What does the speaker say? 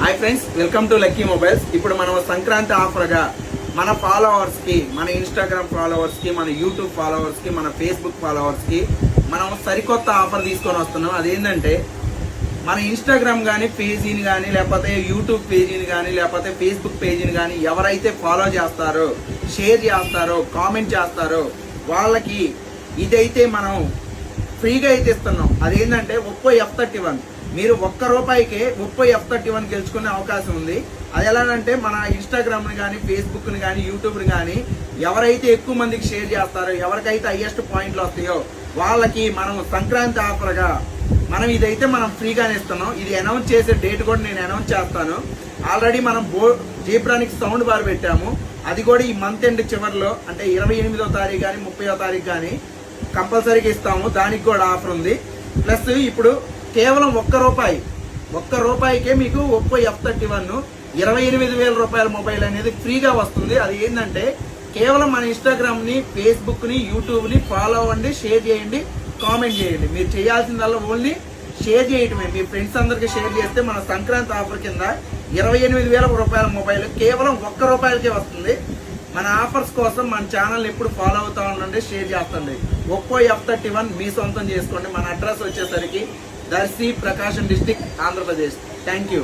Hi friends, welcome to lucky mobiles. ఇప్పుడు మనం సంక్రాంతి ఆఫర్గా మన ఫాలోవర్స్కి, మన ఇన్స్టాగ్రామ్ ఫాలోవర్స్కి, మన యూట్యూబ్ ఫాలోవర్స్కి, మన ఫేస్బుక్ ఫాలోవర్స్కి మనం సరికొత్త ఆఫర్ తీసుకొని వస్తున్నాం. అదేంటంటే మన ఇన్స్టాగ్రామ్ కానీ పేజీని కానీ, లేకపోతే యూట్యూబ్ పేజీని కానీ, లేకపోతే ఫేస్బుక్ పేజీని కానీ ఎవరైతే ఫాలో చేస్తారో, షేర్ చేస్తారో, కామెంట్ చేస్తారో వాళ్ళకి ఇదైతే మనం ఫ్రీగా అయితే ఇస్తున్నాం. అదేంటంటే ఒప్పో F31. మీరు ₹1 ఒప్పో F31 గెలుచుకునే అవకాశం ఉంది. అది ఎలానంటే మన ఇన్స్టాగ్రామ్ని కానీ, ఫేస్బుక్ని కానీ, యూట్యూబ్ని కానీ ఎవరైతే ఎక్కువ మందికి షేర్ చేస్తారో, ఎవరికైతే హైయెస్ట్ పాయింట్లు వస్తాయో వాళ్ళకి మనం సంక్రాంతి ఆఫర్గా మనం ఇదైతే మనం ఫ్రీగానే ఇస్తున్నాం. ఇది అనౌన్స్ చేసే డేట్ కూడా నేను అనౌన్స్ చేస్తాను. ఆల్రెడీ మనం జీబ్రానిక్స్ సౌండ్ బార్ పెట్టాము. అది కూడా ఈ మంత్ ఎండ్ చివరిలో, అంటే 28వ తారీఖు కానీ 30వ తారీఖు కానీ కంపల్సరీగా ఇస్తాము. దానికి కూడా ఆఫర్ ఉంది. ప్లస్ ఇప్పుడు కేవలం ₹1కే మీకు ఒప్పో F31 ₹28,000 మొబైల్ అనేది ఫ్రీగా వస్తుంది. అది ఏంటంటే కేవలం మన ఇన్స్టాగ్రామ్ ని, ఫేస్బుక్ ని, యూట్యూబ్ ని ఫాలో అవ్వండి, షేర్ చేయండి, కామెంట్ చేయండి. మీరు చేయాల్సిందల్లా ఓన్లీ షేర్ చేయటమే. మీ ఫ్రెండ్స్ అందరికి షేర్ చేస్తే మన సంక్రాంతి ఆఫర్ కింద ₹28,000 మొబైల్ కేవలం ₹1కే వస్తుంది. మన ఆఫర్స్ కోసం మన ఛానల్ ఎప్పుడు ఫాలో అవుతా ఉండండి, షేర్ చేస్తుంది. ఒప్పో F31 మీ సొంతం చేసుకోండి. మన అడ్రస్ వచ్చేసరికి Darsi, Prakasam district, Andhra Pradesh. Thank you.